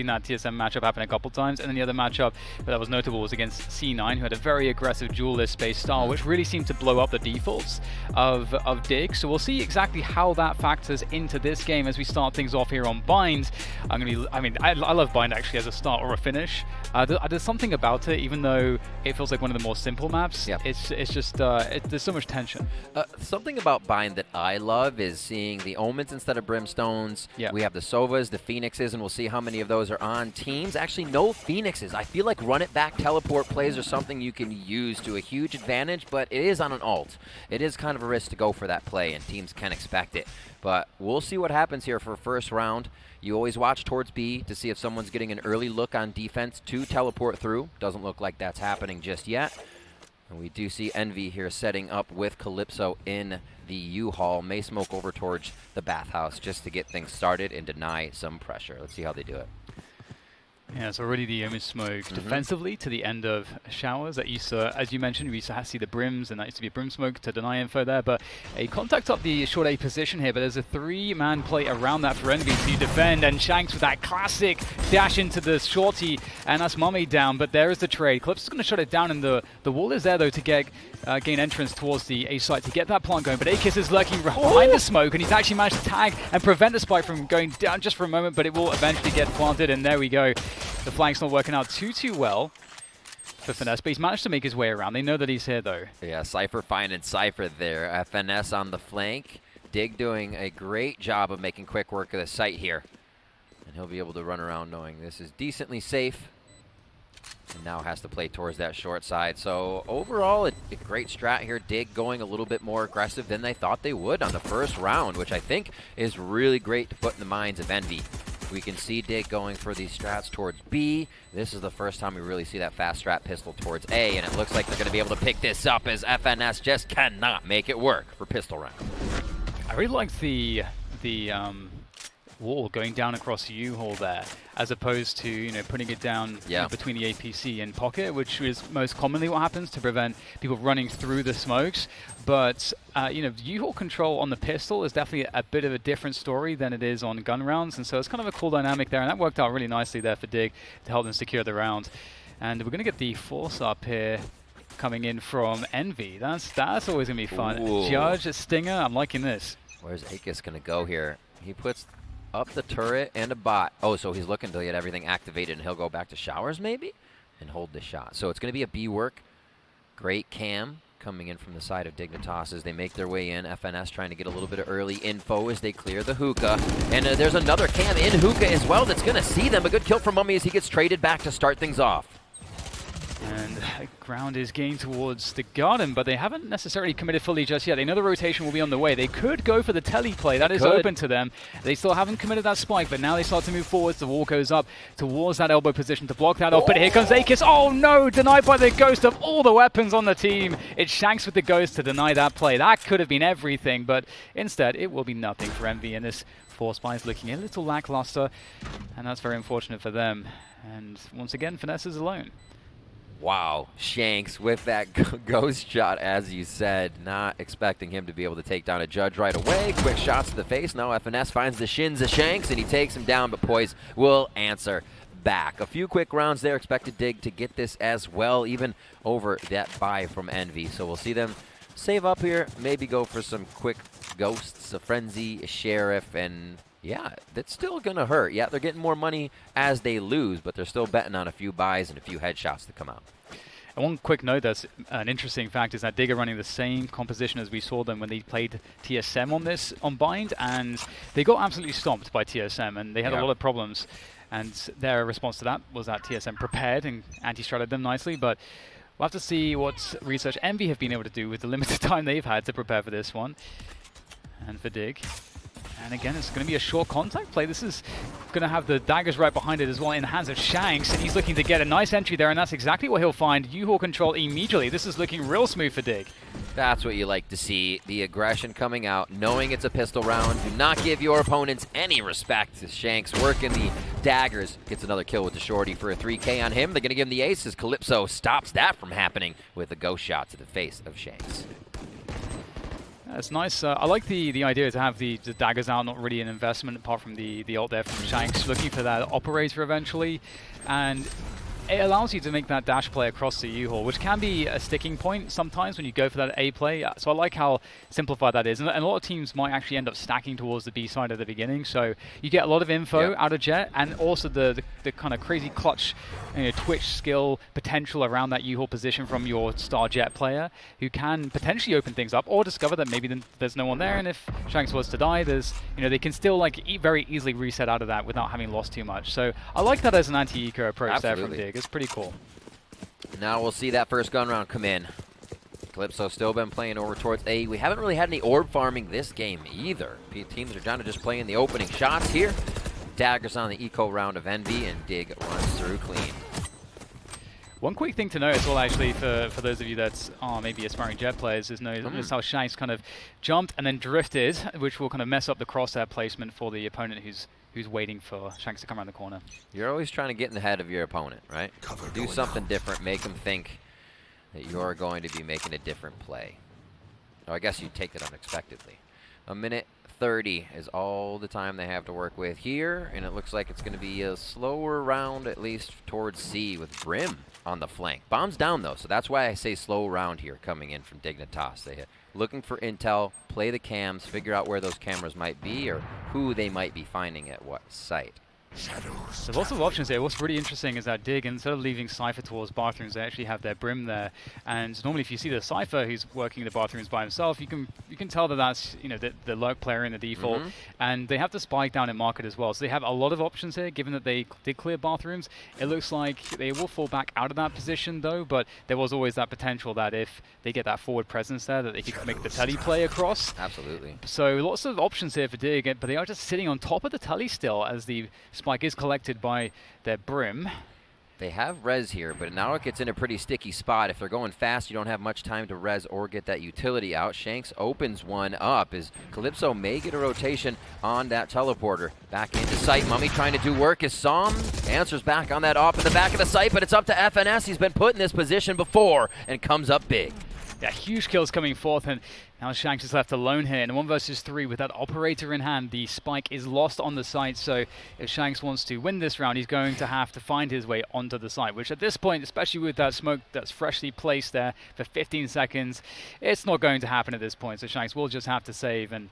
seen that TSM matchup happen a couple times, and then the other matchup that was notable was against C9, who had a very aggressive duelist-based style, which really seemed to blow up the defaults of Dig. So we'll see exactly how that factors into this game as we start things off here on Bind. I love Bind actually as a start or a finish. There's something about it, even though it feels like one of the more simple maps. Yep. It's just there's so much tension. Something about Bind that I love is seeing the Omens instead of Brimstones. Yeah. We have the Sovas, the Phoenixes, and we'll see how many of those are on teams. Actually, no Phoenixes. I feel like run it back teleport plays are something you can use to a huge advantage, but it is on an ult. It is kind of a risk to go for that play, and teams can expect it. But we'll see what happens here for first round. You always watch towards B to see if someone's getting an early look on defense to teleport through. Doesn't look like that's happening just yet. And we do see Envy here setting up with Calypso in the U-Haul. May smoke over towards the bathhouse just to get things started and deny some pressure. Let's see how they do it. Yeah, it's already the Omen smoke defensively to the end of showers. That used to, as you mentioned, we used to see the brims, and that used to be a brim smoke to deny info there. But a contact up the short A position here, but there's a 3-man play around that for Envy to defend, and Shanks with that classic dash into the shorty, and that's mummAy down. But there is the trade. Calypso's going to shut it down, and the wall is there though to get gain entrance towards the A site to get that plant going. But aKis is lurking behind the smoke, and he's actually managed to tag and prevent the spike from going down just for a moment. But it will eventually get planted, and there we go. The flank's not working out too well for Finesse, but he's managed to make his way around. They know that he's here, though. Yeah, Cypher finding Cypher there. Finesse on the flank. Dig doing a great job of making quick work of the site here. And he'll be able to run around knowing this is decently safe. And now has to play towards that short side. So overall, a great strat here. Dig going a little bit more aggressive than they thought they would on the first round, which I think is really great to put in the minds of Envy. We can see Dig going for these strats towards B. This is the first time we really see that fast strat pistol towards A, and it looks like they're going to be able to pick this up as FNS just cannot make it work for pistol round. I really like the wall going down across the U-Haul there, as opposed to putting it down between the APC and pocket, which is most commonly what happens to prevent people running through the smokes. But U-Haul control on the pistol is definitely a bit of a different story than it is on gun rounds, and so it's kind of a cool dynamic there, and that worked out really nicely there for Dig to help them secure the round. And we're going to get the force up here coming in from Envy. That's always going to be fun. Ooh. Judge, Stinger, I'm liking this. Where's aKis going to go here? He puts up the turret and a bot. Oh, so he's looking to get everything activated, and he'll go back to showers maybe and hold the shot. So it's going to be a B work. Great cam coming in from the side of Dignitas as they make their way in. FNS trying to get a little bit of early info as they clear the hookah. And there's another cam in hookah as well that's going to see them. A good kill from mummAy as he gets traded back to start things off. And ground is gained towards the garden, but they haven't necessarily committed fully just yet. They know the rotation will be on the way. They could go for the tele play. That is open to them. They still haven't committed that spike, but now they start to move forwards. The wall goes up towards that elbow position to block that off. But here comes aKis. Oh no! Denied by the ghost of all the weapons on the team. It's Shanks with the ghost to deny that play. That could have been everything, but instead it will be nothing for Envy. And this force buy is looking a little lackluster, and that's very unfortunate for them. And once again, Finesse is alone. Wow, Shanks with that ghost shot, as you said. Not expecting him to be able to take down a Judge right away. Quick shots to the face. Now FNS finds the shins of Shanks, and he takes him down, but Poise will answer back. A few quick rounds there. Expected Dig to get this as well, even over that buy from Envy. So we'll see them save up here, maybe go for some quick ghosts, a frenzy, a sheriff, and yeah, that's still going to hurt. Yeah, they're getting more money as they lose, but they're still betting on a few buys and a few headshots to come out. And one quick note that's an interesting fact is that Dig are running the same composition as we saw them when they played TSM on Bind, and they got absolutely stomped by TSM, and they had a lot of problems. And their response to that was that TSM prepared and anti-stratted them nicely, but we'll have to see what research Envy have been able to do with the limited time they've had to prepare for this one. And for Dig. And again, it's going to be a short contact play. This is going to have the daggers right behind it as well in the hands of Shanks, and he's looking to get a nice entry there, and that's exactly what he'll find. U-Haul control immediately. This is looking real smooth for Dig. That's what you like to see. The aggression coming out, knowing it's a pistol round. Do not give your opponents any respect. Shanks working the daggers. Gets another kill with the shorty for a 3K on him. They're going to give him the ace as Calypso stops that from happening with a ghost shot to the face of Shanks. That's nice. I like the idea to have the daggers out, not really an investment apart from the ult there from Shanks, looking for that operator eventually. And it allows you to make that dash play across the U-Haul, which can be a sticking point sometimes when you go for that A play. So I like how simplified that is. And a lot of teams might actually end up stacking towards the B side at the beginning. So you get a lot of info out of Jett, and also the kind of crazy clutch twitch skill potential around that U-Haul position from your star Jett player, who can potentially open things up or discover that maybe there's no one there. And if Shanks was to die, there's they can still like very easily reset out of that without having lost too much. So I like that as an anti-eco approach there from Dig. It's pretty cool. Now we'll see that first gun round come in. Calypso still been playing over towards A. We haven't really had any orb farming this game either. Teams are down to just playing the opening shots here. Daggers on the eco round of Envy, and Dig runs through clean. One quick thing to note as well, actually, for those of you that are maybe aspiring Jett players, is notice how Shanks kind of jumped and then drifted, which will kind of mess up the crosshair placement for the opponent who's waiting for Shanks to come around the corner. You're always trying to get in the head of your opponent, right? Do something different, make them think that you're going to be making a different play. Or I guess you take it unexpectedly. 1:30 is all the time they have to work with here, and it looks like it's going to be a slower round, at least towards C, with Brim on the flank. Bombs down, though, so that's why I say slow round here coming in from Dignitas. They looking for intel, play the cams, figure out where those cameras might be or who they might be finding at what site. There's lots of options here. What's really interesting is that Dig, instead of leaving Cypher towards bathrooms, they actually have their Brim there. And normally if you see the Cypher who's working the bathrooms by himself, you can tell that that's the lurk player in the default. And they have the spike down in market as well. So they have a lot of options here, given that they did clear bathrooms. It looks like they will fall back out of that position though, but there was always that potential that if they get that forward presence there, that they could make the telly play across. Absolutely. So lots of options here for Dig, but they are just sitting on top of the telly still as the spike is collected by their Brim. They have Raze here, but now it gets in a pretty sticky spot. If they're going fast, you don't have much time to Raze or get that utility out. Shanks opens one up as Calypso may get a rotation on that teleporter. Back into sight. mummAy trying to do work as Som answers back on that off in the back of the site, but it's up to FNS. He's been put in this position before and comes up big. Yeah, huge kills coming forth, and now Shanks is left alone here. In 1 versus 3 with that operator in hand, the spike is lost on the site, so if Shanks wants to win this round, he's going to have to find his way onto the site, which at this point, especially with that smoke that's freshly placed there for 15 seconds, it's not going to happen at this point, so Shanks will just have to save. And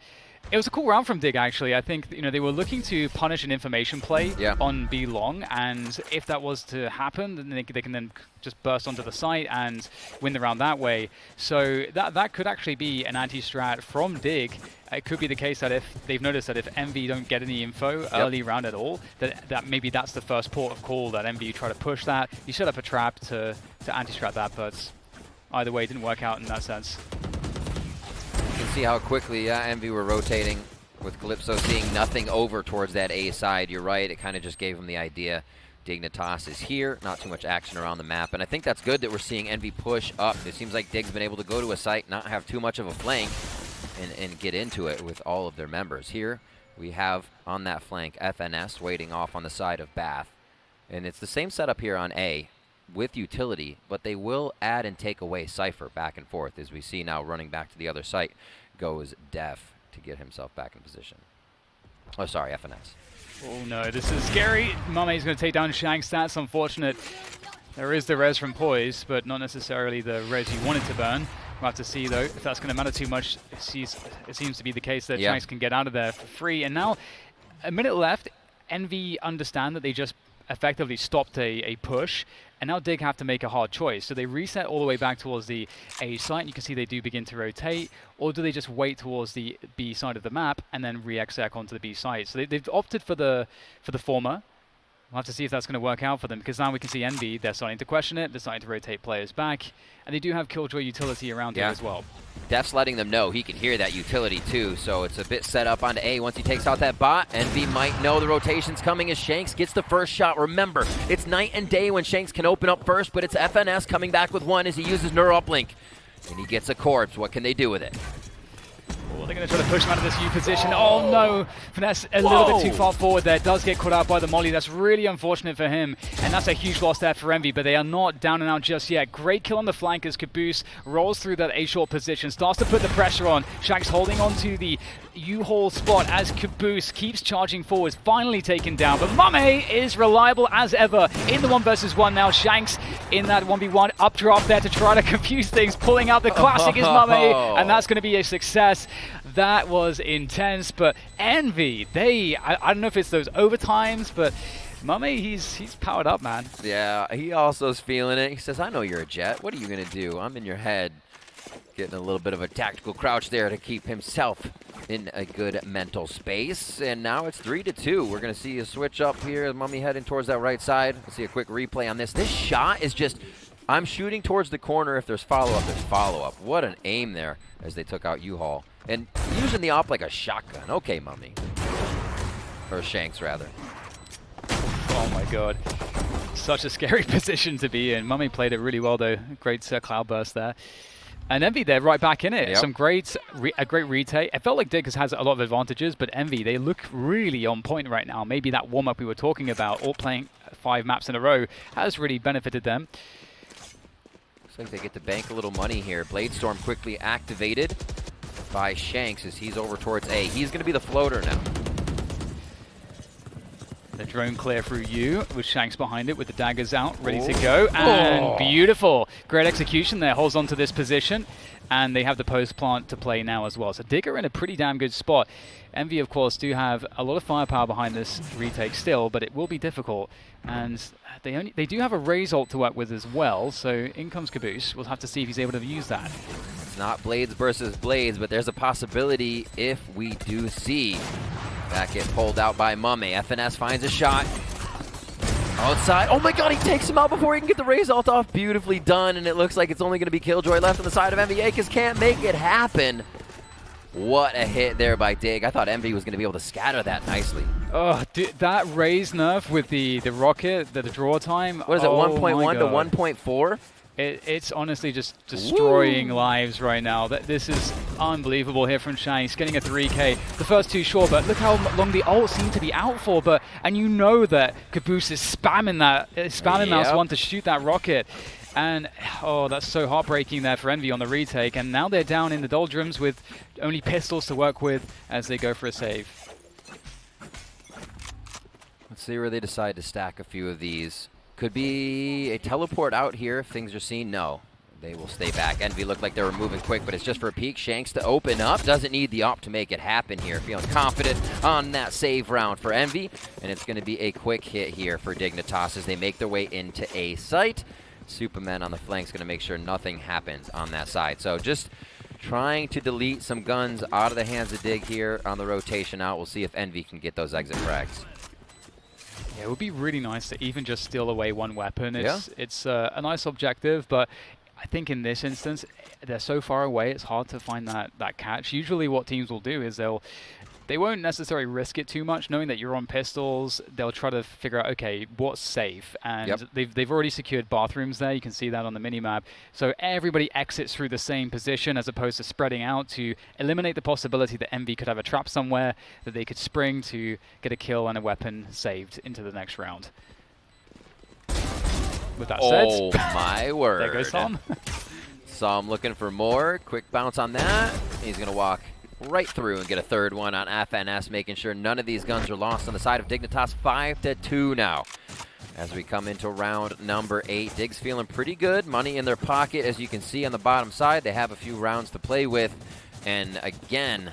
it was a cool round from Dig, actually. I think they were looking to punish an information play on B long, and if that was to happen, then they can then just burst onto the site and win the round that way. So that could actually be an anti-strat from Dig. It could be the case that if they've noticed that if Envy don't get any info early round at all, that maybe that's the first port of call, that Envy try to push that. You set up a trap to anti-strat that, but either way, it didn't work out in that sense. You can see how quickly Envy were rotating with Calypso seeing nothing over towards that A side. You're right, it kind of just gave him the idea. Dignitas is here, not too much action around the map, and I think that's good that we're seeing Envy push up. It seems like Dig's been able to go to a site, not have too much of a flank, and get into it with all of their members. Here we have on that flank FNS waiting off on the side of Bath, and it's the same setup here on A with utility, but they will add and take away Cypher back and forth. As we see now running back to the other site goes dephh to get himself back in position. Oh, sorry, FNS. Oh no, this is scary. mummAy's going to take down Shanks. That's unfortunate. There is the res from Poise, but not necessarily the res you wanted to burn. We'll have to see, though, if that's going to matter too much. It seems to be the case that Shanks can get out of there for free. And now, a minute left. Envy understand that they just effectively stopped a push, and now Dig have to make a hard choice. So they reset all the way back towards the A site, and you can see they do begin to rotate, or do they just wait towards the B side of the map and then re-exec onto the B side? So they've opted for the former. We'll have to see if that's going to work out for them, because now we can see Envy, they're starting to question it, they're starting to rotate players back, and they do have Killjoy utility around here as well. deph's letting them know he can hear that utility too, so it's a bit set up onto A. Once he takes out that bot, Envy might know the rotation's coming as Shanks gets the first shot. Remember, it's night and day when Shanks can open up first, but it's FNS coming back with one as he uses Neuro Uplink. And he gets a corpse. What can they do with it? Oh, they're going to try to push him out of this U position. Oh no, Finesse a little bit too far forward there. Does get caught out by the molly. That's really unfortunate for him. And that's a huge loss there for Envy, but they are not down and out just yet. Great kill on the flank as Kaboose rolls through that A-short position. Starts to put the pressure on. Shanks holding on to the U-haul spot as Kaboose keeps charging forwards. Finally taken down, but mummAy is reliable as ever in the 1v1 now. Shanks in that 1v1 updraft there to try to confuse things. Pulling out the classic is mummAy, and that's going to be a success. That was intense, but Envy, I don't know if it's those overtimes, but mummAy, he's powered up, man. Yeah, he also is feeling it. He says, I know you're a Jett. What are you going to do? I'm in your head. Getting a little bit of a tactical crouch there to keep himself in a good mental space. And now it's 3-2. We're going to see a switch up here. mummAy heading towards that right side. We'll see a quick replay on this. This shot is just, I'm shooting towards the corner. If there's follow-up, there's follow-up. What an aim there as they took out U-haul. And using the op like a shotgun. Okay, mummAy. Or Shanks, rather. Oh my god. Such a scary position to be in. mummAy played it really well, though. Great cloud burst there. And Envy, they're right back in it. Yep. A great retake. It felt like Dignitas has a lot of advantages, but Envy, they look really on point right now. Maybe that warm-up we were talking about, all playing 5 maps in a row, has really benefited them. Looks like they get to bank a little money here. Bladestorm quickly activated by Shanks as he's over towards A. He's going to be the floater now. The drone clear through U with Shanks behind it with the daggers out, ready to go. And beautiful. Great execution there. Holds on to this position. And they have the post plant to play now as well. So Digger in a pretty damn good spot. Envy, of course, do have a lot of firepower behind this retake still, but it will be difficult. And they do have a Raze ult to work with as well. So in comes Kaboose. We'll have to see if he's able to use that. It's not Blades versus Blades, but there's a possibility if we do see that get pulled out by mummAy. FNS finds a shot. Outside. Oh my god, he takes him out before he can get the Raze ult off. Beautifully done, and it looks like it's only going to be Killjoy left on the side of Envy. aKis can't make it happen. What a hit there by Dig. I thought Envy was going to be able to scatter that nicely. Oh, that Raze nerf with the rocket, the draw time. What is it, 1.1 to 1.4? It's honestly just destroying lives right now. This is unbelievable here from Shanks, getting a 3K. The first 2 sure, but look how long the ult seemed to be out for. And you know that Kaboose is spamming mouse 1 to shoot that rocket. And, oh, that's so heartbreaking there for Envy on the retake. And now they're down in the doldrums with only pistols to work with as they go for a save. Let's see where they decide to stack a few of these. Could be a teleport out here if things are seen. No, they will stay back. Envy looked like they were moving quick, but it's just for a peek. Shanks to open up. Doesn't need the op to make it happen here. Feeling confident on that save round for Envy. And it's going to be a quick hit here for Dignitas as they make their way into A site. supamen on the flank is going to make sure nothing happens on that side. So just trying to delete some guns out of the hands of Dig here on the rotation out. We'll see if Envy can get those exit frags. Yeah, it would be really nice to even just steal away 1 weapon. It's a nice objective, but I think in this instance, they're so far away, it's hard to find that catch. Usually what teams will do is they won't necessarily risk it too much, knowing that you're on pistols. They'll try to figure out, okay, what's safe? And they've already secured bathrooms there. You can see that on the minimap. So everybody exits through the same position as opposed to spreading out to eliminate the possibility that Envy could have a trap somewhere that they could spring to get a kill and a weapon saved into the next round. With that said, oh my word. There goes Tom. Som looking for more. Quick bounce on that. He's going to walk right through and get a 3rd one on FNS, making sure none of these guns are lost on the side of Dignitas. 5-2 now as we come into round number 8. Dig's feeling pretty good. Money in their pocket, as you can see on the bottom side. They have a few rounds to play with. And again,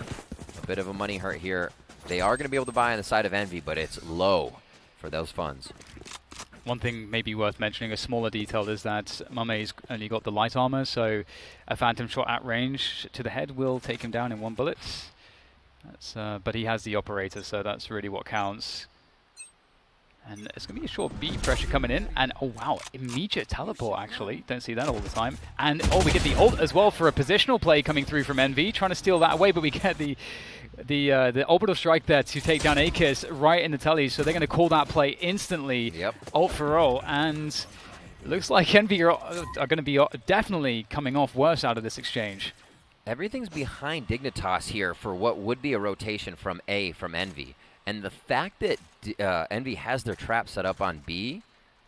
a bit of a money hurt here. They are going to be able to buy on the side of Envy, but it's low for those funds. One thing maybe worth mentioning, a smaller detail, is that mummAy's only got the light armor, so a phantom shot at range to the head will take him down in 1 bullet. But he has the operator, so that's really what counts. And it's going to be a short B pressure coming in. And, oh, wow, immediate teleport, actually. Don't see that all the time. And, oh, we get the ult as well for a positional play coming through from Envy, trying to steal that away, but we get the orbital strike there to take down aKis right in the telly. So they're going to call that play instantly. Yep. Ult for ult. And it looks like Envy are going to be definitely coming off worse out of this exchange. Everything's behind Dignitas here for what would be a rotation from A from Envy. And the fact that Envy has their trap set up on B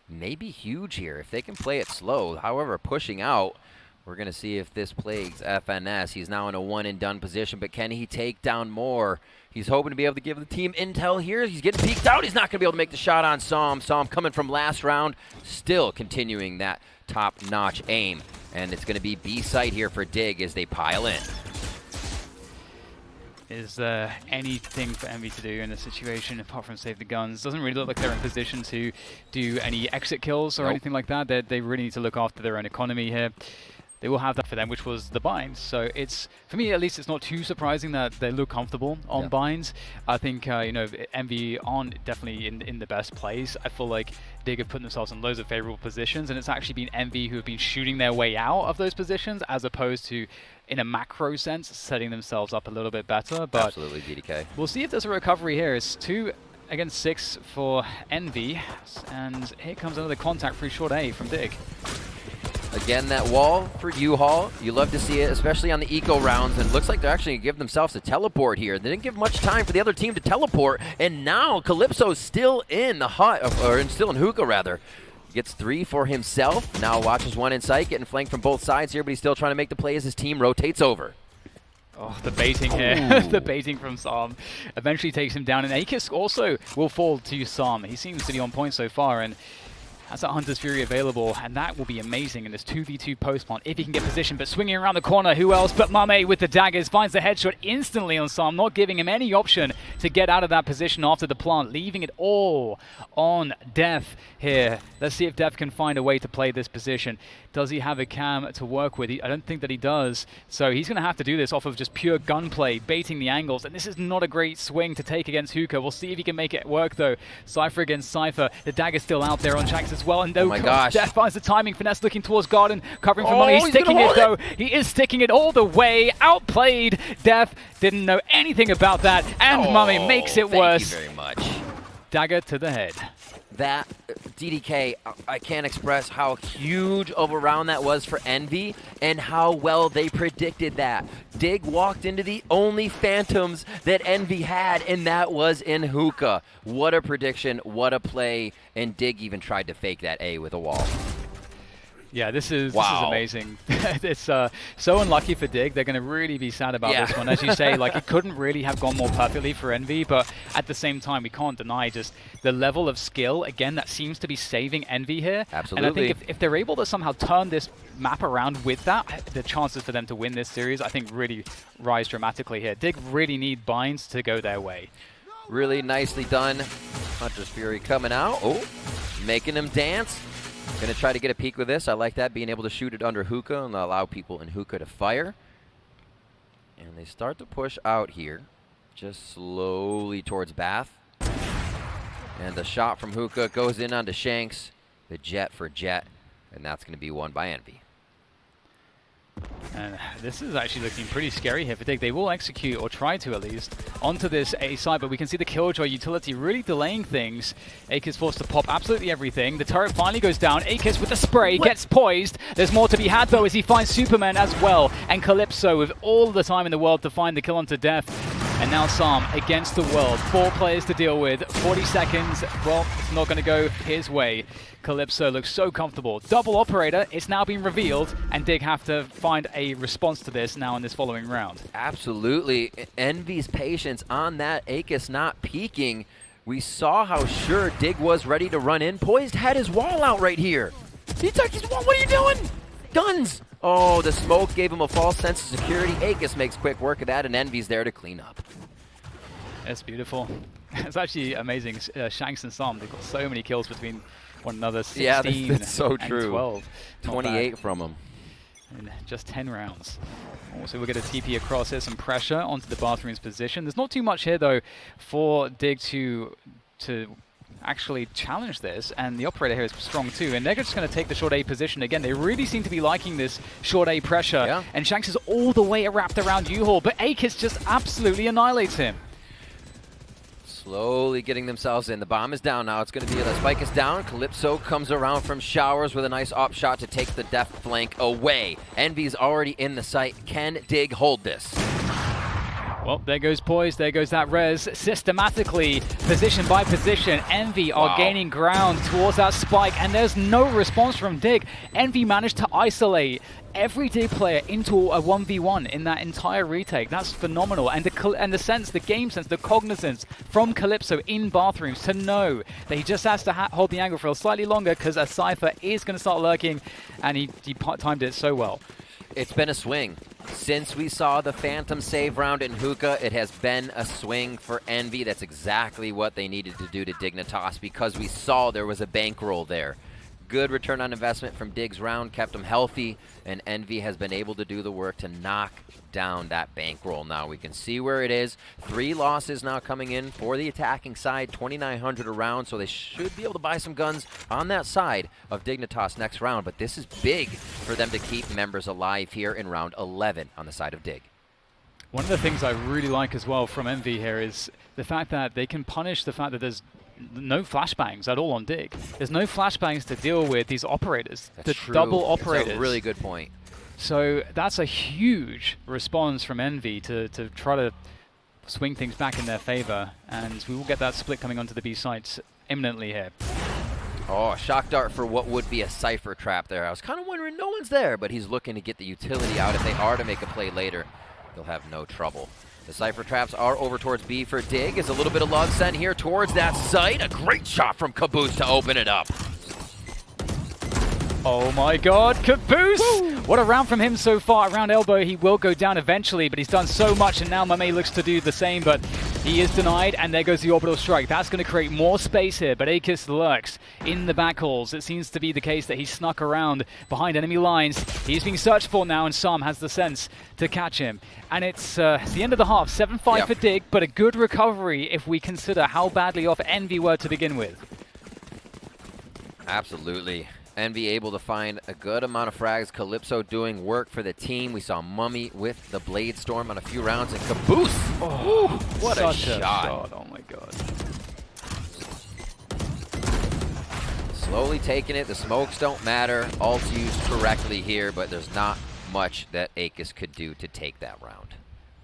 may be huge here. If they can play it slow, however, pushing out, we're going to see if this plagues FNS. He's now in a one-and-done position, but can he take down more? He's hoping to be able to give the team intel here. He's getting peeked out. He's not going to be able to make the shot on Som. Som coming from last round, still continuing that top-notch aim. And it's going to be B site here for Dig as they pile in. Is there anything for Envy to do in this situation apart from save the guns? Doesn't really look like they're in position to do any exit kills or anything like that. They really need to look after their own economy here. They will have that for them, which was the binds. So it's, for me at least, it's not too surprising that they look comfortable on binds. I think, you know, Envy aren't definitely in the best place. I feel like Dig have put themselves in loads of favorable positions, and it's actually been Envy who have been shooting their way out of those positions, as opposed to, in a macro sense, setting themselves up a little bit better. But absolutely, DDK. We'll see if there's a recovery here. It's 2 against 6 for Envy, and here comes another contact through short A from Dig. Again, that wall for U-Haul, you love to see it, especially on the eco rounds, and it looks like they're actually going to give themselves a teleport here. They didn't give much time for the other team to teleport, and now Calypso's still in the hut, or still in hookah, rather. Gets 3 for himself, now watches 1 in sight, getting flanked from both sides here, but he's still trying to make the play as his team rotates over. Oh, the baiting here. The baiting from Som eventually takes him down, and aKis also will fall to Som. He seems to be on point so far, and has that Hunter's Fury available, and that will be amazing in this 2v2 post-plant if he can get position. But swinging around the corner, who else but mummAy with the daggers finds the headshot instantly on Som, not giving him any option to get out of that position after the plant, leaving it all on dephh here. Let's see if dephh can find a way to play this position. Does he have a cam to work with? I don't think that he does. So he's going to have to do this off of just pure gunplay, baiting the angles. And this is not a great swing to take against Hookah. We'll see if he can make it work, though. Cypher against Cypher. The dagger's still out there on shanks as well. And no, dephh finds the timing. Finesse looking towards Garden, covering for money. He's sticking it, though. He is sticking it all the way. Outplayed. dephh didn't know anything about that. And mummAy makes it worse. Thank you very much. Dagger to the head. That, DDK, I can't express how huge of a round that was for Envy and how well they predicted that. Dig walked into the only phantoms that Envy had, and that was in hookah. What a prediction, what a play, and Dig even tried to fake that A with a wall. Yeah, this is amazing. It's so unlucky for Dig. They're going to really be sad about this one. As you say, like, it couldn't really have gone more perfectly for Envy, but at the same time, we can't deny just the level of skill, again, that seems to be saving Envy here. Absolutely. And I think if they're able to somehow turn this map around with that, the chances for them to win this series, I think, really rise dramatically here. Dig really need binds to go their way. Really nicely done. Hunter's Fury coming out. Oh, making him dance. Gonna try to get a peek with this. I like that, being able to shoot it under hookah and allow people in hookah to fire. And they start to push out here, just slowly towards Bath. And the shot from hookah goes in onto Shanks. The Jett for Jett, and that's gonna be won by Envy. And this is actually looking pretty scary here for Dig. They will execute, or try to at least, onto this A side, but we can see the Killjoy utility really delaying things. aKis forced to pop absolutely everything. The turret finally goes down. aKis with the spray, gets poised. There's more to be had, though, as he finds supamen as well. And Calypso with all the time in the world to find the kill onto dephh. And now Som against the world. 4 players to deal with. 40 seconds. Well, it's not going to go his way. Calypso looks so comfortable. Double operator, it's now been revealed, and Dig have to find a response to this now in this following round. Absolutely. Envy's patience on that aKis not peeking. We saw how sure Dig was ready to run in. POISED had his wall out right here. He took his wall. What are you doing? Guns. Oh, the smoke gave him a false sense of security. aKis makes quick work of that, and Envy's there to clean up. It's beautiful. It's actually amazing. Shanks and Som, they've got so many kills between one another. 16 that's so true. And 12. 28 from them. In just 10 rounds. Also, we'll get a TP across here, some pressure onto the Bathroom's position. There's not too much here, though, for Dig to actually challenge this, and the operator here is strong too, and they're just going to take the short A position again. They really seem to be liking this short A pressure, and Shanks is all the way wrapped around U-Haul, but aKis just absolutely annihilates him. Slowly getting themselves in. The bomb is down now. It's going to be the spike is down. Calypso comes around from showers with a nice op shot to take the dephh flank away. Envy's already in the site. Can Dig hold this? Well, there goes Poised, there goes that Raze. Systematically, position by position, Envy are gaining ground towards that spike, and there's no response from Dig. Envy managed to isolate every Dig player into a 1v1 in that entire retake. That's phenomenal. And the sense, the game sense, the cognizance from Calypso in bathrooms to know that he just has to hold the angle for a slightly longer because a Cypher is going to start lurking, and he timed it so well. It's been a swing. Since we saw the Phantom save round in Hookah, it has been a swing for Envy. That's exactly what they needed to do to Dignitas because we saw there was a bankroll there. Good return on investment from Dig's round, kept him healthy, and Envy has been able to do the work to knock down that bankroll. Now we can see where it is. 3 losses now coming in for the attacking side, 2,900 a round, so they should be able to buy some guns on that side of Dignitas next round, but this is big for them to keep members alive here in round 11 on the side of Dig. One of the things I really like as well from Envy here is the fact that they can punish the fact that there's no flashbangs at all on Dig. There's no flashbangs to deal with these operators, the double operators. That's a really good point. So that's a huge response from Envy to try to swing things back in their favor, and we will get that split coming onto the B sites imminently here. Oh, shock dart for what would be a Cypher trap there. I was kind of wondering, no one's there, but he's looking to get the utility out. If they are to make a play later, they'll have no trouble. The Cypher traps are over towards B for Dig. Is a little bit of love sent here towards that site. A great shot from Kaboose to open it up. Oh my god, kaboose! Woo! What a round from him so far. Around elbow, he will go down eventually, but he's done so much, and now mummAy looks to do the same, but he is denied, and there goes the orbital strike. That's going to create more space here, but aKis lurks in the back halls. It seems to be the case that he snuck around behind enemy lines. He's being searched for now, and Sam has the sense to catch him. And it's the end of the half, 7-5 for Dig, but a good recovery if we consider how badly off Envy were to begin with. Absolutely. Envy able to find a good amount of frags. Calypso doing work for the team. We saw mummAy with the Blade Storm on a few rounds, and Kaboose! Oh, what a shot. Oh my god. Slowly taking it. The smokes don't matter. Ult's used correctly here, but there's not much that aKis could do to take that round.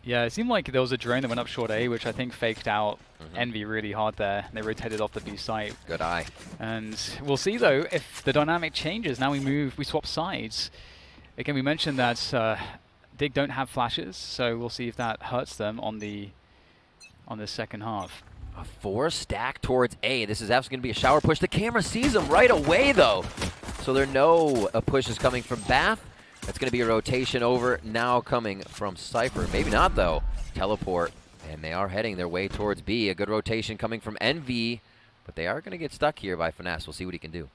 Yeah, it seemed like there was a drone that went up short A, which I think faked out Envy really hard there. They rotated off the B site. Good eye. And we'll see, though, if the dynamic changes. Now we swap sides. Again, we mentioned that Dig don't have flashes, so we'll see if that hurts them on the second half. A 4 stack towards A. This is absolutely going to be a shower push. The camera sees him right away, though. So there no push is coming from Bath. That's going to be a rotation over now coming from Cypher. Maybe not, though. Teleport, and they are heading their way towards B. A good rotation coming from Envy, but they are going to get stuck here by Finesse. We'll see what he can do.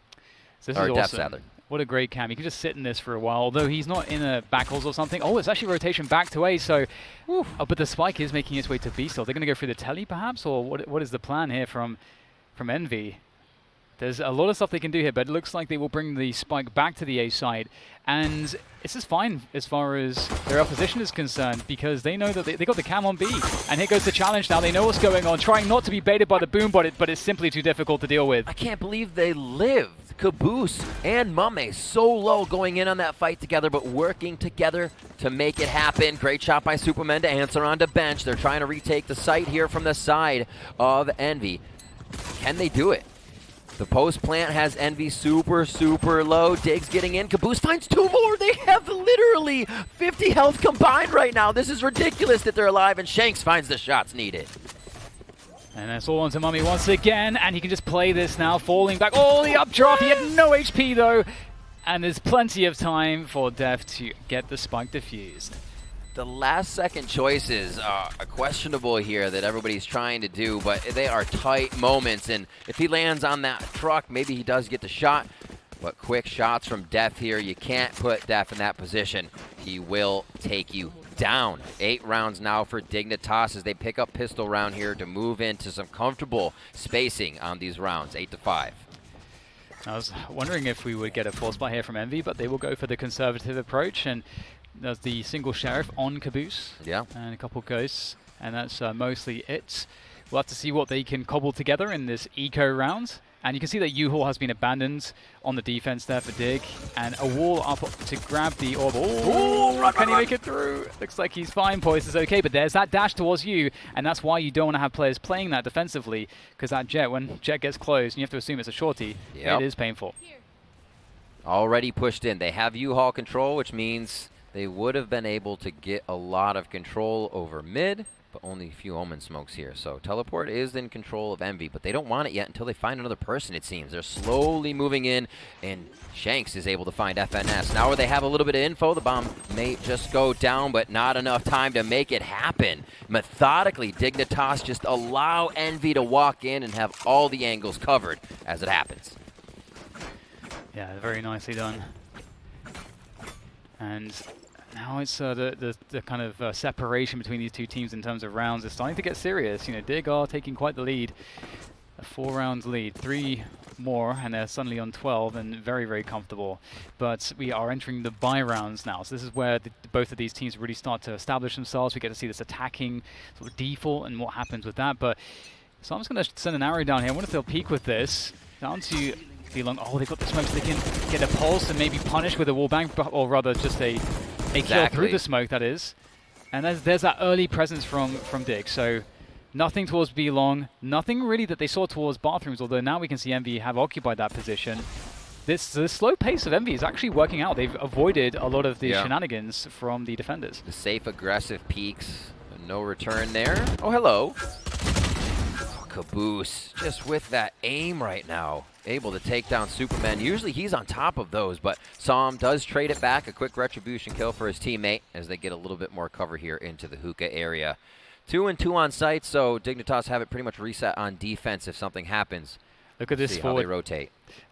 So this is awesome. What a great cam. He can just sit in this for a while, although he's not in a back halls or something. Oh, it's actually rotation back to A, so... but the spike is making its way to B still. They're going to go through the telly, perhaps? Or what is the plan here from Envy? There's a lot of stuff they can do here, but it looks like they will bring the spike back to the A side. And this is fine as far as their opposition is concerned, because they know that they got the cam on B. And here goes the challenge now. They know what's going on, trying not to be baited by the boom, but it's simply too difficult to deal with. I can't believe they lived. Kaboose and mummAy so low going in on that fight together, but working together to make it happen. Great shot by supamen to answer onto bench. They're trying to retake the site here from the side of Envy. Can they do it? The post plant has Envy super, super low. Dig's getting in. Kaboose finds 2 more. They have literally 50 health combined right now. This is ridiculous that they're alive, and Shanks finds the shots needed. And that's all onto mummAy once again, and he can just play this now, falling back. Oh, the updraft. He had no HP, though. And there's plenty of time for dephh to get the spike defused. The last second choices are questionable here that everybody's trying to do, but they are tight moments, and if he lands on that truck, maybe he does get the shot, but quick shots from dephh here. You can't put dephh in that position. He will take you down. 8 rounds now for Dignitas as they pick up pistol round here to move into some comfortable spacing on these rounds, 8-5. I was wondering if we would get a force buy here from Envy, but they will go for the conservative approach, and there's the single sheriff on Kaboose. Yeah. And a couple ghosts, and that's mostly it. We'll have to see what they can cobble together in this eco round. And you can see that U-Haul has been abandoned on the defense there for Dig. And a wall up to grab the orb. Oh, can he make it through? Looks like he's fine. POISED is okay, but there's that dash towards you. And that's why you don't want to have players playing that defensively. Because that Jett, when Jett gets close, and you have to assume it's a shorty, it is painful. Already pushed in. They have U-Haul control, which means they would have been able to get a lot of control over mid. But only a few Omen smokes here. So Teleport is in control of Envy, but they don't want it yet until they find another person, it seems. They're slowly moving in, and Shanks is able to find FNS. Now where they have a little bit of info, the bomb may just go down, but not enough time to make it happen. Methodically, Dignitas just allow Envy to walk in and have all the angles covered as it happens. Yeah, very nicely done. And now it's the kind of separation between these two teams in terms of rounds is starting to get serious. You know, Dig are taking quite the lead, a 4-round lead, 3 more, and they're suddenly on 12 and very, very comfortable. But we are entering the bye rounds now, so this is where both of these teams really start to establish themselves. We get to see this attacking sort of default and what happens with that. But so I'm just going to send an arrow down here. I wonder if they'll peek with this down to Long. Oh, they've got the smoke, so they can get a pulse and maybe punish with a wallbang, or rather just a kill through the smoke, that is. And there's that early presence from Dig. So nothing towards B long, nothing really that they saw towards bathrooms, although now we can see Envy have occupied that position. The slow pace of Envy is actually working out. They've avoided a lot of the shenanigans from the defenders. The safe, aggressive peaks. No return there. Oh, hello. Kaboose, just with that aim right now, able to take down supamen. Usually he's on top of those, but Som does trade it back. A quick retribution kill for his teammate as they get a little bit more cover here into the hookah area. 2 and 2 on site, so Dignitas have it pretty much reset on defense if something happens. Look at this forward. How they rotate.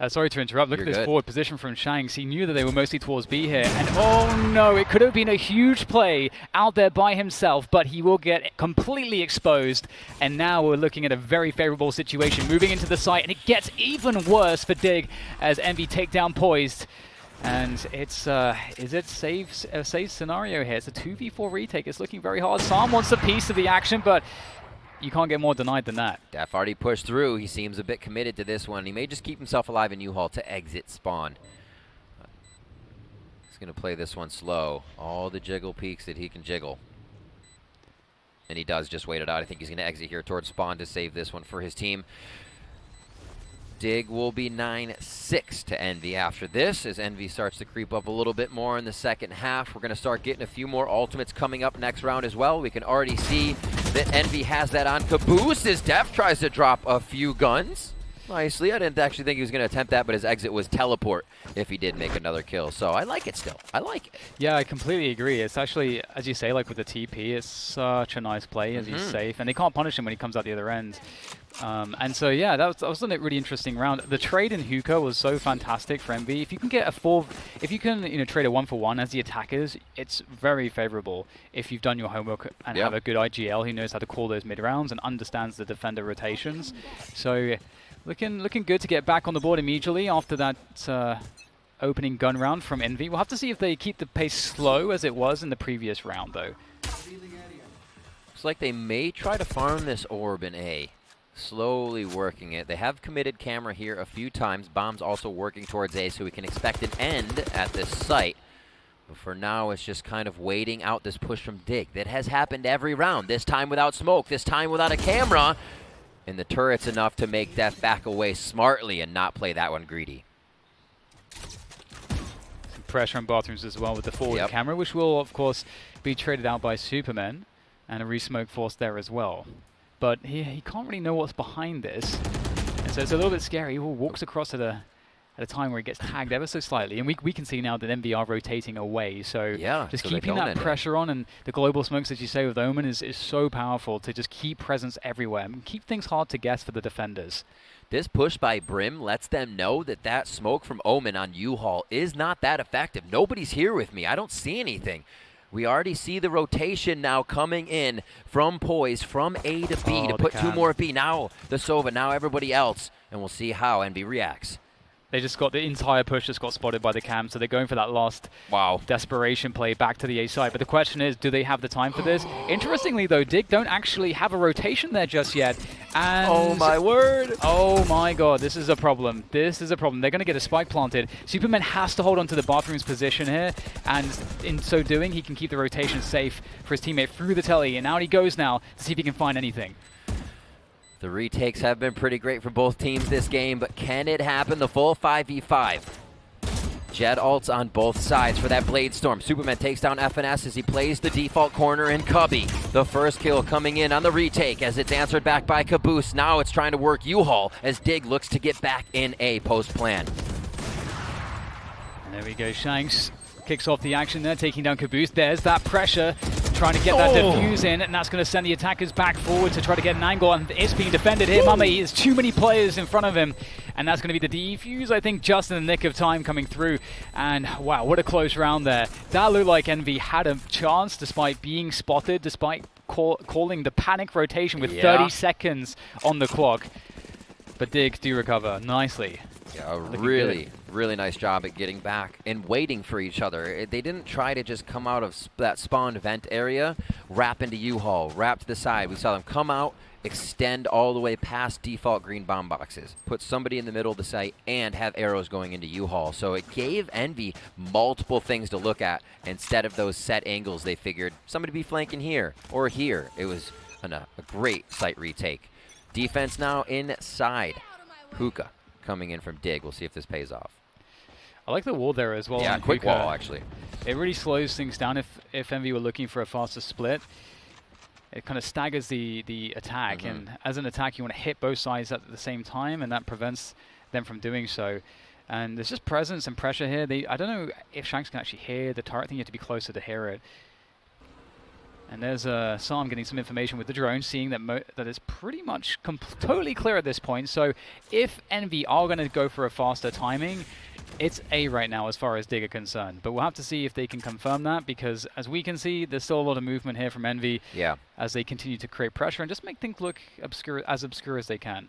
Sorry to interrupt. Look at this forward position from Shanks. He knew that they were mostly towards B here. And oh no, it could have been a huge play out there by himself, but he will get completely exposed. And now we're looking at a very favorable situation moving into the site. And it gets even worse for Dig as Envy take down POISED. And it's, is it a safe scenario here? It's a 2v4 retake. It's looking very hard. Sam wants a piece of the action, but you can't get more denied than that. dephh already pushed through. He seems a bit committed to this one. He may just keep himself alive in U-Haul to exit spawn. He's going to play this one slow. All the jiggle peaks that he can jiggle. And he does just wait it out. I think he's going to exit here towards spawn to save this one for his team. Dig will be 9-6 to Envy after this, as Envy starts to creep up a little bit more in the second half. We're going to start getting a few more ultimates coming up next round as well. We can already see that Envy has that on kaboose as dephh tries to drop a few guns. Nicely. I didn't actually think he was going to attempt that, but his exit was teleport if he did make another kill. So I like it still. I like it. Yeah, I completely agree. It's actually, as you say, like with the TP, it's such a nice play as he's safe. And they can't punish him when he comes out the other end. And so, yeah, that was a really interesting round. The trade in hookah was so fantastic for Envy. If you can get a if you can, trade a 1-for-1 as the attackers, it's very favorable. If you've done your homework and have a good IGL who knows how to call those mid rounds and understands the defender rotations. So, looking good to get back on the board immediately after that opening gun round from Envy. We'll have to see if they keep the pace slow as it was in the previous round, though. Looks like they may try to farm this orb in A. Slowly working it. They have committed camera here a few times. Bomb's also working towards A, so we can expect an end at this site. But for now, it's just kind of waiting out this push from Dig. That has happened every round. This time without smoke, this time without a camera. And the turret's enough to make dephh back away smartly and not play that one greedy. Some pressure on bathrooms as well with the forward camera, which will, of course, be traded out by supamen. And a re-smoke force there as well. But he can't really know what's behind this. And so it's a little bit scary. He walks across at a time where he gets tagged ever so slightly. And we can see now that Envy are rotating away. So just keeping that pressure on, and the global smokes, as you say, with Omen is so powerful to just keep presence everywhere and keep things hard to guess for the defenders. This push by Brim lets them know that that smoke from Omen on U-Haul is not that effective. Nobody's here with me. I don't see anything. We already see the rotation now coming in from POISED, from A to B to put 2 more B. Now the Sova, now everybody else. And we'll see how Envy reacts. They just got the entire push just got spotted by the cam, so they're going for that last desperation play back to the A side. But the question is, do they have the time for this? Interestingly though, Dig don't actually have a rotation there just yet. And oh my word! Oh my god, this is a problem. This is a problem. They're going to get a spike planted. supamen has to hold on to the bathroom's position here, and in so doing, he can keep the rotation safe for his teammate through the telly. And out he goes now to see if he can find anything. The retakes have been pretty great for both teams this game, but can it happen? The full 5v5. Jett ults on both sides for that Blade Storm. supamen takes down FNS as he plays the default corner in Cubby. The first kill coming in on the retake as it's answered back by kaboose. Now it's trying to work U-Haul as Dig looks to get back in A post-plan. And there we go, Shanks kicks off the action there, taking down kaboose. There's that pressure, trying to get that defuse in, and that's going to send the attackers back forward to try to get an angle, and it's being defended here. mummAy, there's too many players in front of him, and that's going to be the defuse, I think, just in the nick of time coming through. And wow, what a close round there. That looked like Envy had a chance despite being spotted, despite calling the panic rotation with 30 seconds on the clock. But Dig do recover nicely. Yeah, really nice job at getting back and waiting for each other. They didn't try to just come out of that spawned vent area, wrap into U-Haul, wrap to the side. We saw them come out, extend all the way past default green bomb boxes, put somebody in the middle of the site, and have arrows going into U-Haul. So it gave Envy multiple things to look at. Instead of those set angles, they figured somebody be flanking here or here. It was a great site retake. Defense now inside. Hookah coming in from Dig. We'll see if this pays off. I like the wall there as well. Yeah, quick wall, actually. It really slows things down if Envy were looking for a faster split. It kind of staggers the attack, and as an attack, you want to hit both sides at the same time, and that prevents them from doing so. And there's just presence and pressure here. I don't know if Shanks can actually hear the turret. I think you have to be closer to hear it. And there's Sam getting some information with the drone, seeing that that is pretty much totally clear at this point. So if Envy are going to go for a faster timing, it's A right now as far as Dig are concerned. But we'll have to see if they can confirm that, because as we can see, there's still a lot of movement here from Envy as they continue to create pressure and just make things look obscure as they can.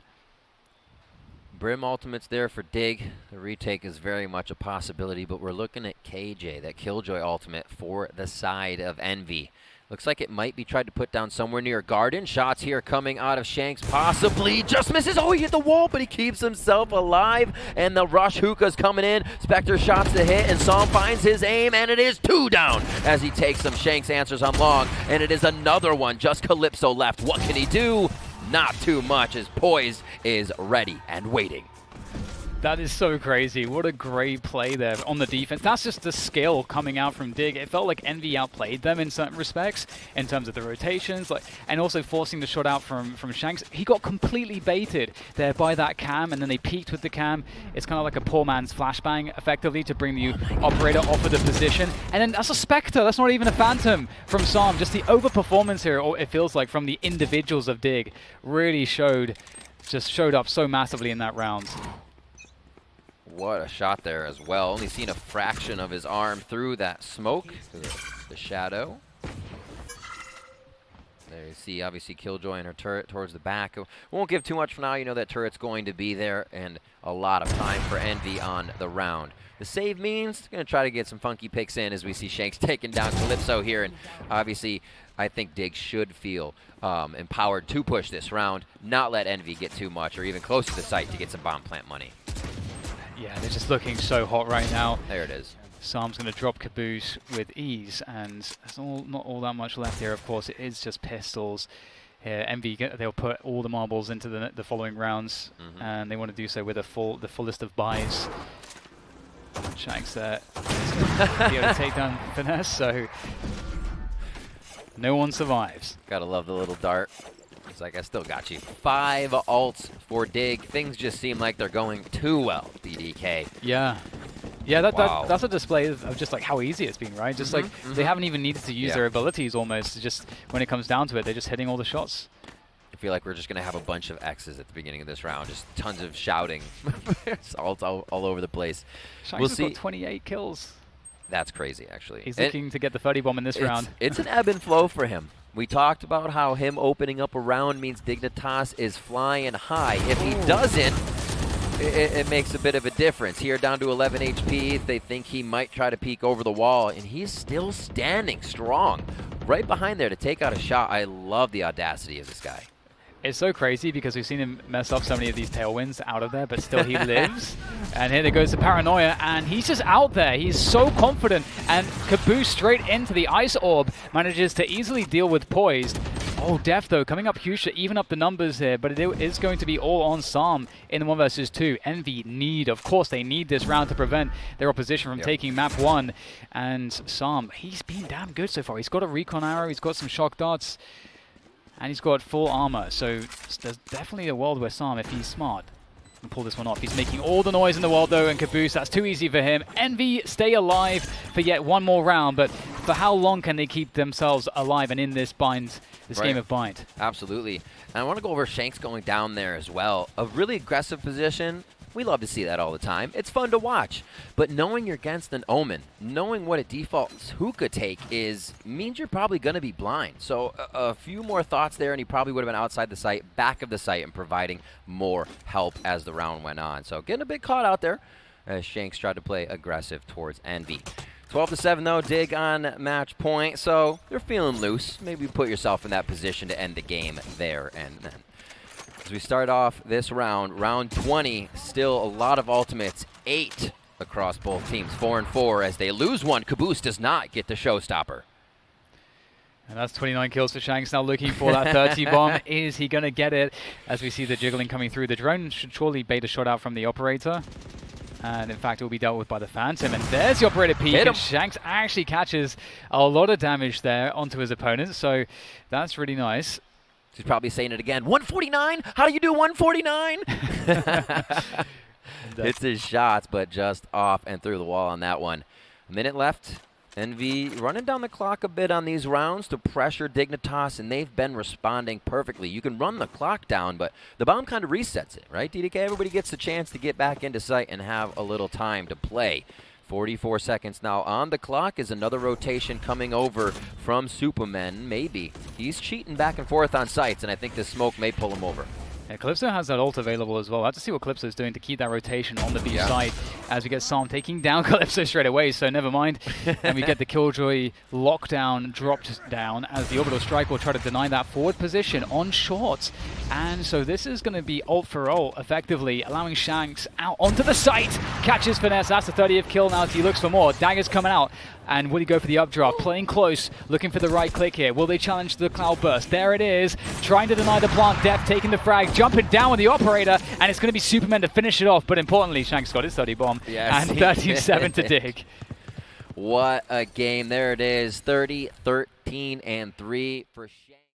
Brim ultimate's there for Dig. The retake is very much a possibility, but we're looking at KJ, that Killjoy ultimate for the side of Envy. Looks like it might be tried to put down somewhere near Garden. Shots here coming out of Shanks, possibly. Just misses. Oh, he hit the wall, but he keeps himself alive. And the rush hookah's coming in. Spectre shots to hit, and Psalm finds his aim, and it is 2 down as he takes them. Shanks answers on long, and it is another one. Just Calypso left. What can he do? Not too much, as Poised is ready and waiting. That is so crazy. What a great play there on the defense. That's just the skill coming out from Dig. It felt like Envy outplayed them in certain respects in terms of the rotations, and also forcing the shot out from Shanks. He got completely baited there by that cam, and then they peeked with the cam. It's kind of like a poor man's flashbang, effectively, to bring the operator off of the position. And then that's a Spectre. That's not even a Phantom from Psalm. Just the overperformance here, or it feels like, from the individuals of Dig, really showed up so massively in that round. What a shot there as well. Only seen a fraction of his arm through that smoke, the shadow. There you see, obviously, Killjoy and her turret towards the back. Won't give too much for now. You know that turret's going to be there, and a lot of time for Envy on the round. The save means going to try to get some funky picks in as we see Shanks taking down Calypso here. And obviously, I think Dig should feel empowered to push this round, not let Envy get too much or even close to the site to get some bomb plant money. Yeah, they're just looking so hot right now. There it is. Psalm's going to drop Caboose with ease, and there's not all that much left here. Of course, it is just pistols. Here, Envy, they'll put all the marbles into the following rounds, and they want to do so with the fullest of buys. Shanks there be able to take down Finesse, so no one survives. Gotta love the little dart. It's like, I still got you. 5 ults for Dig. Things just seem like they're going too well, BDK. Yeah. Yeah, that's a display of just like how easy it's been, right? Just like they haven't even needed to use their abilities almost. Just when it comes down to it, they're just hitting all the shots. I feel like we're just going to have a bunch of X's at the beginning of this round. Just tons of shouting. Ults all over the place. Shanks we'll has see. got 28 kills. That's crazy, actually. He's looking to get the 30 bomb in this round. It's an ebb and flow for him. We talked about how him opening up a round means Dignitas is flying high. If he doesn't, it makes a bit of a difference. Here down to 11 HP, they think he might try to peek over the wall, and he's still standing strong right behind there to take out a shot. I love the audacity of this guy. It's so crazy because we've seen him mess up so many of these tailwinds out of there, but still he lives. And here there goes the paranoia, and he's just out there. He's so confident, and kaboose straight into the ice orb. Manages to easily deal with poised. Oh, dephh though, coming up huge to even up the numbers here, but it is going to be all on Psalm in the 1 versus 2. Envy of course, they need this round to prevent their opposition from taking map 1. And Psalm, he's been damn good so far. He's got a recon arrow, he's got some shock darts, and he's got full armor. So there's definitely a world where Psalm, if he's smart, can pull this one off. He's making all the noise in the world though, and kaboose, that's too easy for him. Envy stay alive for yet one more round, but for how long can they keep themselves alive and in this bind, this game of bind? Absolutely. And I want to go over Shanks going down there as well. A really aggressive position. We love to see that all the time. It's fun to watch. But knowing you're against an Omen, knowing what a default hookah take means you're probably going to be blind. So a few more thoughts there, and he probably would have been outside the site, back of the site, and providing more help as the round went on. So getting a bit caught out there as Shanks tried to play aggressive towards Envy. 12-7 though, Dig on match point, so they're feeling loose. Maybe put yourself in that position to end the game there and then. As we start off this round, round 20, still a lot of ultimates, 8 across both teams, 4 and 4. As they lose one, kaboose does not get the showstopper. And that's 29 kills for Shanks, now looking for that 30 bomb. Is he going to get it? As we see the jiggling coming through, the drone should surely bait a shot out from the operator. And in fact, it will be dealt with by the Phantom. And there's the operator peek, and Shanks actually catches a lot of damage there onto his opponent. So that's really nice. He's probably saying it again. 149? How do you do 149? Hits his shots, but just off and through the wall on that one. A minute left. Envy running down the clock a bit on these rounds to pressure Dignitas, and they've been responding perfectly. You can run the clock down, but the bomb kind of resets it, right, DDK? Everybody gets the chance to get back into sight and have a little time to play. 44 seconds now on the clock. Is another rotation coming over from supamen. Maybe. He's cheating back and forth on sites, and I think this smoke may pull him over. Yeah, Calypso has that ult available as well. We'll have to see what Calypso is doing to keep that rotation on the B side as we get Psalm taking down Calypso straight away, so never mind. And we get the Killjoy lockdown dropped down as the Orbital Strike will try to deny that forward position on shorts. And so this is going to be ult for ult, effectively, allowing Shanks out onto the site. Catches Finesse, that's the 30th kill now as he looks for more. Dagger's coming out. And will he go for the updraft? Playing close, looking for the right click here. Will they challenge the Cloud Burst? There it is. Trying to deny the plant. dephh taking the frag, jumping down with the operator, and it's going to be supamen to finish it off. But importantly, Shanks got his 30 bomb, and 37 to Dig. What a game. There it is. 30, 13, and 3 for Shanks.